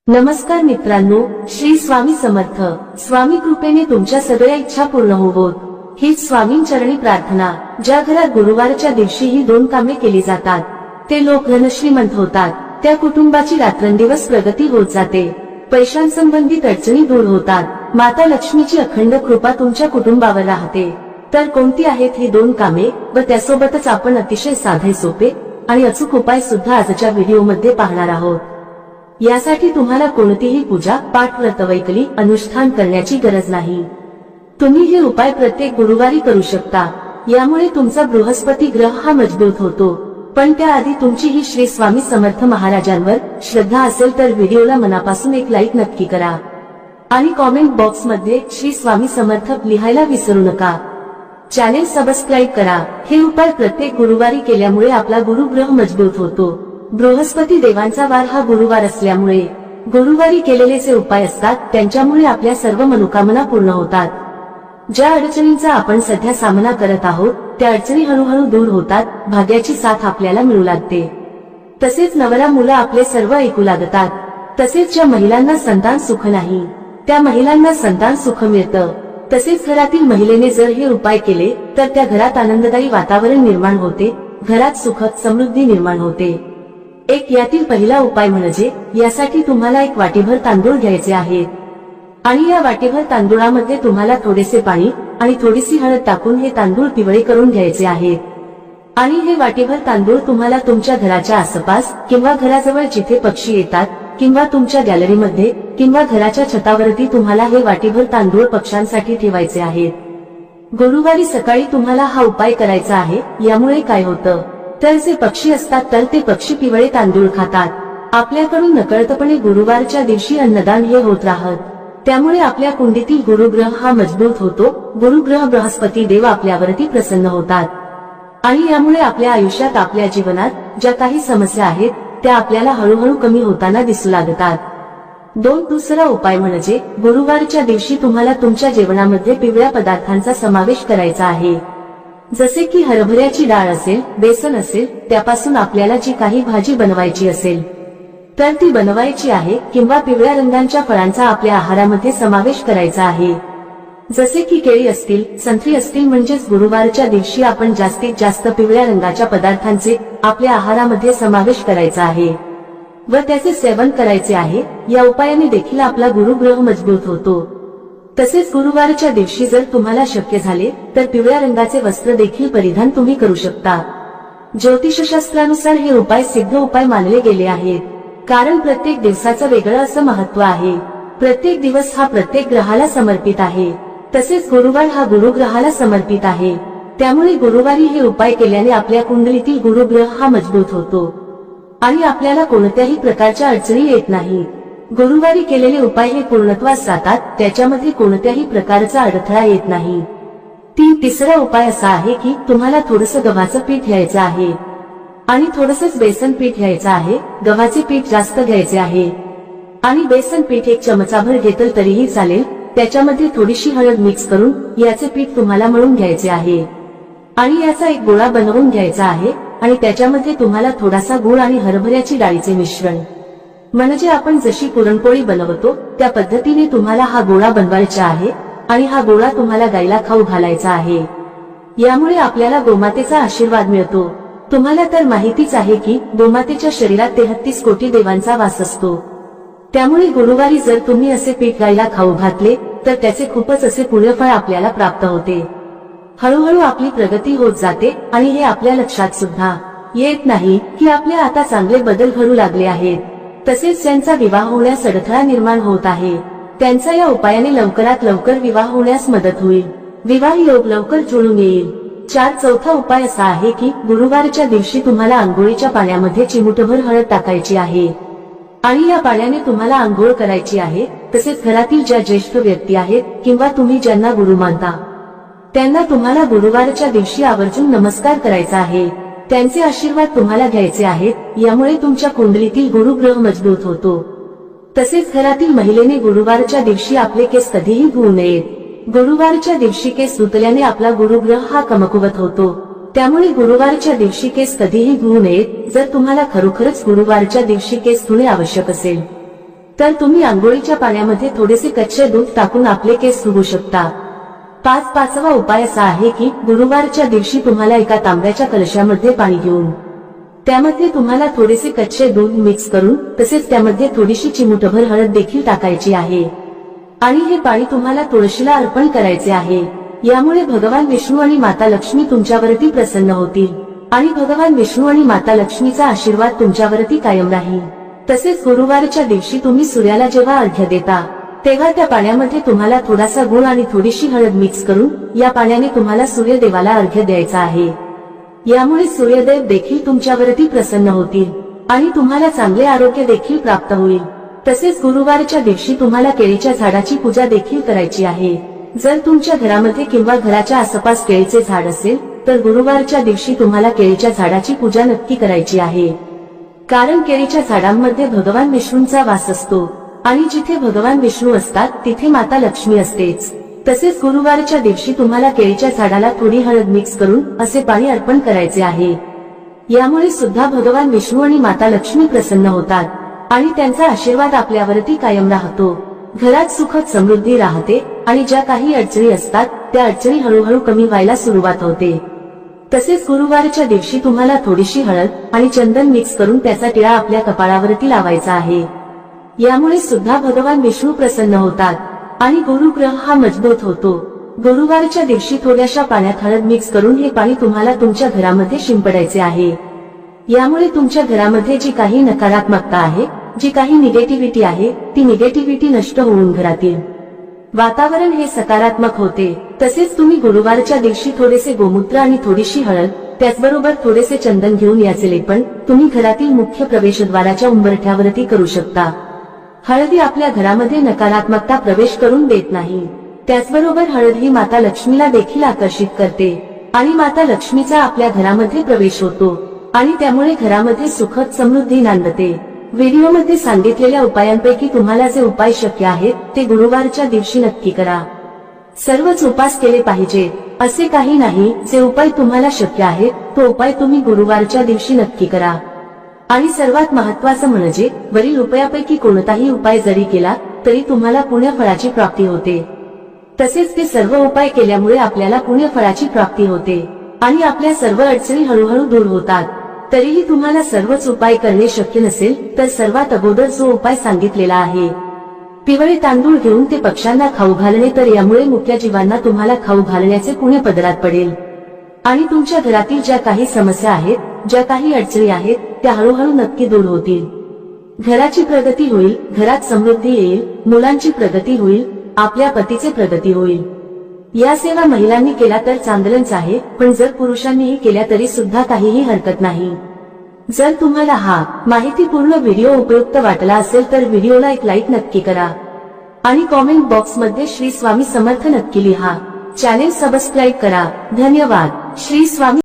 नमस्कार मित्रांनो, श्री स्वामी समर्थ. स्वामी कृपेने तुमच्या सगळ्या इच्छा पूर्ण होवोत हीच स्वामींचरणी प्रार्थना. ज्या घरात गुरुवारच्या दिवशी ही दोन कामे केली जातात ते लोक धनश्रीमंत होतात. त्या कुटुंबाची रात्रंदिवस प्रगती होत जाते. पैशांसंबंधित अडचणी दूर होतात. माता लक्ष्मीची अखंड कृपा तुमच्या कुटुंबावर राहते. तर कोणती आहेत ही दोन कामे व त्यासोबतच आपण अतिशय साधे सोपे आणि अचूक उपाय सुद्धा आजच्या व्हिडिओमध्ये पाहणार आहोत. यासाठी तुम्हाला कोणतीही पूजा, पाठ, व्रतवैकली, अनुष्ठान करण्याची गरज नाही. तुम्ही हे उपाय प्रत्येक गुरुवारी करू शकता. यामुळे तुमचा बृहस्पती ग्रह हा मजबूत होतो. पण त्याआधी तुमची ही श्री स्वामी समर्थ महाराजांवर श्रद्धा असेल तर व्हिडिओला मनापासून एक लाईक नक्की करा आणि कॉमेंट बॉक्स मध्ये श्री स्वामी समर्थ लिहायला विसरू नका. चॅनेल सबस्क्राईब करा. हे उपाय प्रत्येक गुरुवारी केल्यामुळे आपला गुरुग्रह मजबूत होतो. बृहस्पती देवांचा वार हा गुरुवार असल्यामुळे गुरुवारी केलेले जे उपाय असतात त्यांच्यामुळे आपल्या सर्व मनोकामना पूर्ण होतात. ज्या अडचणींचा आपण सध्या सामना करत आहोत त्या अडचणी हळूहळू दूर होतात. भाग्याची साथ आपल्याला मिळू लागते. तसेच नवरा मुलं आपले सर्व ऐकू लागतात. तसेच ज्या महिलांना संतान सुख नाही त्या महिलांना संतान सुख मिळतं. तसेच घरातील महिलेने जर हे उपाय केले तर त्या घरात आनंददायी वातावरण निर्माण होते. घरात सुख समृद्धी निर्माण होते. एक यातील पहिला उपाय म्हणजे यासाठी तुम्हाला एक वाटीभर तांदूळ घ्यायचे आहेत आणि या वाटीभर तांदूळामध्ये तुम्हाला थोडेसे पाणी आणि थोडीशी हळद टाकून हे तांदूळ पिवळे करून घ्यायचे आहेत. आणि हे वाटीभर तांदूळ तुम्हाला तुमच्या घराच्या आसपास किंवा घराजवळ जिथे पक्षी येतात किंवा तुमच्या गॅलरीमध्ये किंवा घराच्या छतावरती तुम्हाला हे वाटीभर तांदूळ पक्ष्यांसाठी ठेवायचे आहेत. गुरुवारी सकाळी तुम्हाला हा उपाय करायचा आहे. यामुळे काय होतं तर जे पक्षी असतात तर ते पक्षी पिवळे तांदूळ खातात. आपल्याकडून नकळतपणे गुरुवारच्या दिवशी अन्नदान हे होत राहत. त्यामुळे आपल्या कुंडीतील गुरुग्रह हा मजबूत होतो. गुरुग्रह बृहस्पती देव आपल्यावरती प्रसन्न होतात आणि यामुळे आपल्या आयुष्यात, आपल्या जीवनात ज्या काही समस्या आहेत त्या आपल्याला हळूहळू कमी होताना दिसू लागतात. दुसरा उपाय म्हणजे गुरुवारच्या दिवशी तुम्हाला तुमच्या जेवणामध्ये पिवळ्या पदार्थांचा समावेश करायचा आहे. जसे की हरभऱ्याची डाळ असेल, बेसन असेल, त्यापासून आपल्याला जी काही भाजी बनवायची असेल तर ती बनवायची आहे. किंवा पिवळ्या रंगाच्या फळांचा आपल्या आहारामध्ये समावेश करायचा आहे. जसे की केळी असतील, संत्री असतील. म्हणजेच गुरुवारच्या दिवशी आपण जास्तीत जास्त पिवळ्या रंगाच्या पदार्थांचे आपल्या आहारामध्ये समावेश करायचा आहे व त्याचे सेवन करायचे आहे. या उपायाने देखील आपला गुरुग्रह मजबूत होतो. तसेच गुरुवारच्या दिवशी जर तुम्हाला शक्य झाले तर पिवळ्या रंगाचे वस्त्र देखील परिधान तुम्ही करू शकता. ज्योतिषशास्त्रानुसार हे उपाय सिद्ध उपाय मानले गेले आहेत. कारण प्रत्येक दिवसाचं वेगळं असं महत्व आहे. प्रत्येक दिवस हा प्रत्येक ग्रहाला समर्पित आहे. तसेच गुरुवार हा गुरुग्रहाला समर्पित आहे. त्यामुळे गुरुवारी हे उपाय केल्याने आपल्या कुंडलीतील गुरुग्रह हा मजबूत होतो आणि आपल्याला कोणत्याही प्रकारच्या अडचणी येत नाही. गुरुवारी केलेले उपाय हे पूर्णत्वास जातात. त्याच्यामध्ये कोणत्याही प्रकारचा अडथळा येत नाही. तिसरा उपाय असा आहे की तुम्हाला थोडंसं गव्हाचं पीठ घ्यायचं आहे आणि थोडंसंच बेसन पीठ घ्यायचं आहे. गव्हाचे पीठ जास्त घ्यायचे आहे आणि बेसन पीठ एक चमचाभर घेतलं तरीही चालेल. त्याच्यामध्ये थोडीशी हळद मिक्स करून याचे पीठ तुम्हाला मळून घ्यायचे आहे आणि याचा एक गोळा बनवून घ्यायचा आहे आणि त्याच्यामध्ये तुम्हाला थोडासा गूळ आणि हरभऱ्याची डाळीचे मिश्रण म्हणजे आपण जशी पुरणपोळी बनवतो त्या पद्धतीने तुम्हाला हा गोळा बनवायचा आहे आणि हा गोळा तुम्हाला गायला खाऊ घालायचा आहे. यामुळे आपल्याला गोमातेचा आशीर्वाद मिळतो. तुम्हाला तर माहितीच आहे की गोमातेच्या शरीरात 33 कोटी देवांचा वास असतो. त्यामुळे गुरुवारी जर तुम्ही असे पीठ गायला खाऊ घातले तर त्याचे खूपच असे पुण्यफळ आपल्याला प्राप्त होते. हळूहळू आपली प्रगती होत जाते आणि हे आपल्या लक्षात सुद्धा येत नाही की आपल्या आता चांगले बदल घडू लागले आहेत. तसेच ज्यांचा विवाह होण्यास अडथळा निर्माण होत आहे त्यांचा या उपायाने लवकरात लवकर विवाह होण्यास मदत होईल. विवाह योग लवकर जुळून येईल. चौथा उपाय असा आहे की गुरुवारच्या दिवशी तुम्हाला आंघोळीच्या पाण्यामध्ये चिमूटभर हळद टाकायची आहे आणि या पाण्याने तुम्हाला आंघोळ करायची आहे. तसेच घरातील ज्या ज्येष्ठ व्यक्ती आहेत किंवा तुम्ही ज्यांना गुरु मानता त्यांना तुम्हाला गुरुवारच्या दिवशी आवर्जून नमस्कार करायचा आहे. त्यांचे आशीर्वाद तुम्हाला घ्यायचे आहेत. यामुळे तुमच्या कुंडलीतील गुरुग्रह मजबूत होतो. तसेच घरातील महिलेने गुरुवारच्या दिवशी आपले केस कधीही धुवू नयेत. गुरुवारच्या दिवशी केस धुतल्याने आपला गुरुग्रह हा कमकुवत होतो. त्यामुळे गुरुवारच्या दिवशी केस कधीही धुवू नयेत. जर तुम्हाला खरोखरच गुरुवारच्या दिवशी केस धुणे आवश्यक असेल तर तुम्ही आंघोळीच्या पाण्यामध्ये थोडेसे कच्चे दूध टाकून आपले केस धुवू शकता. पाचवा उपाय असा आहे की गुरुवारच्या दिवशी तुम्हाला एका तांब्याच्या कलशामध्ये पाणी घेऊन त्यामध्ये तुम्हाला थोडेसे कच्चे दूध मिक्स करून तसेच त्यामध्ये थोडीशी चिमूटभर हळद देखील टाकायची आहे आणि हे पाणी तुम्हाला तुळशीला अर्पण करायचे आहे. यामुळे भगवान विष्णू आणि माता लक्ष्मी तुमच्यावरती प्रसन्न होतील आणि भगवान विष्णू आणि माता लक्ष्मीचा आशीर्वाद तुमच्यावरती कायम राहील. तसेच गुरुवारच्या दिवशी तुम्ही सूर्याला जेव्हा अर्घ्य देता तेव्हा त्या पाण्यामध्ये तुम्हाला थोडासा गुळ आणि थोडीशी हळद मिक्स करून या पाण्याने तुम्हाला सूर्यदेवाला अर्घ्य द्यायचा आहे. यामुळे सूर्यदेव देखील तुमच्यावरती प्रसन्न होतील आणि तुम्हाला चांगले आरोग्य देखील प्राप्त होईल. तसेच गुरुवारच्या दिवशी तुम्हाला केळीच्या झाडाची पूजा देखील करायची आहे. जर तुमच्या घरामध्ये किंवा घराच्या आसपास केळीचे झाड असेल तर गुरुवारच्या दिवशी तुम्हाला केळीच्या झाडाची पूजा नक्की करायची आहे. कारण केळीच्या झाडांमध्ये भगवान विष्णूंचा वास असतो आणि जिथे भगवान विष्णू असतात तिथे माता लक्ष्मी असतेच. तसेच गुरुवारच्या दिवशी तुम्हाला केळीच्या झाडाला थोडी हळद मिक्स करून असे पाणी अर्पण करायचे आहे. यामुळे सुद्धा भगवान विष्णू आणि माता लक्ष्मी प्रसन्न होतात आणि त्यांचा आशीर्वाद आपल्यावरती कायम राहतो. घरात सुखद समृद्धी राहते आणि ज्या काही अडचणी असतात त्या अडचणी हळूहळू कमी व्हायला सुरुवात होते. तसेच गुरुवारच्या दिवशी तुम्हाला थोडीशी हळद आणि चंदन मिक्स करून त्याचा टिळा आपल्या कपाळावरती लावायचा आहे. यामुळे सुद्धा भगवान विष्णू प्रसन्न होतात आणि गुरुग्रह हा मजबूत होतो. गुरुवारच्या दिवशी थोड्याशा पाण्यात हळद मिक्स करून हे पाणी तुम्हाला तुमच्या घरामध्ये शिंपडायचे आहे. यामुळे तुमच्या घरामध्ये जी काही नकारात्मकता आहे, जी काही निगेटिव्हिटी आहे, ती निगेटिव्हिटी नष्ट होऊन घरातील वातावरण हे सकारात्मक होते. तसेच तुम्ही गुरुवारच्या दिवशी थोडेसे गोमूत्र आणि थोडीशी हळद त्याचबरोबर थोडेसे चंदन घेऊन याचे लेपन तुम्ही घरातील मुख्य प्रवेशद्वाराच्या उंबरठ्यावरती करू शकता. हळदी आपल्या घरामध्ये नकारात्मकता प्रवेश करून देत नाही. त्याचबरोबर हळद ही माता लक्ष्मीला देखील आकर्षित करते आणि माता लक्ष्मीचा आपल्या घरामध्ये प्रवेश होतो आणि त्यामुळे घरामध्ये सुखद समृद्धी नांदते. व्हिडिओमध्ये सांगितलेल्या उपायांपैकी तुम्हाला जे उपाय शक्य आहेत ते गुरुवारच्या दिवशी नक्की करा. सर्वच उपास केले पाहिजेत असे काही नाही. जे उपाय तुम्हाला शक्य आहेत तो उपाय तुम्ही गुरुवारच्या दिवशी नक्की करा. आणि सर्वात महत्त्वाचं म्हणजे वरील उपायापैकी कोणताही उपाय जरी केला तरी तुम्हाला पुण्यफळाची प्राप्ती होते. तसेच ते सर्व उपाय केल्यामुळे आपल्याला पुण्यफळाची प्राप्ती होते आणि आपल्या सर्व अडचणी हळूहळू दूर होतात. तरीही तुम्हाला सर्वच उपाय करणे शक्य नसेल तर सर्वात अगोदर जो उपाय सांगितलेला आहे पिवळे तांदूळ घेऊन ते पक्ष्यांना खाऊ घालणे, तर यामुळे मुक्या जीवांना तुम्हाला खाऊ घालण्याचे पुण्य पदरात पडेल आणि तुमच्या घरातील ज्या काही समस्या आहेत, ज्या काही अडचणी आहेत त्या हळूहळू नक्की दूर होतील. घराची प्रगती होईल, घरात समृद्धी येईल, मुलांची प्रगती होईल, आपल्या पतीचे प्रगती होईल. या सेवा महिलांनी केला तर चांगलंच आहे, पण जर पुरुषांनीही केल्या तरी सुद्धा काहीही हरकत नाही. जर तुम्हाला हा माहितीपूर्ण व्हिडिओ उपयुक्त वाटला असेल तर व्हिडिओला एक लाईक नक्की करा आणि कॉमेंट बॉक्स मध्ये श्री स्वामी समर्थ नक्की लिहा. चॅनेल सबस्क्राईब करा. धन्यवाद. श्री स्वामी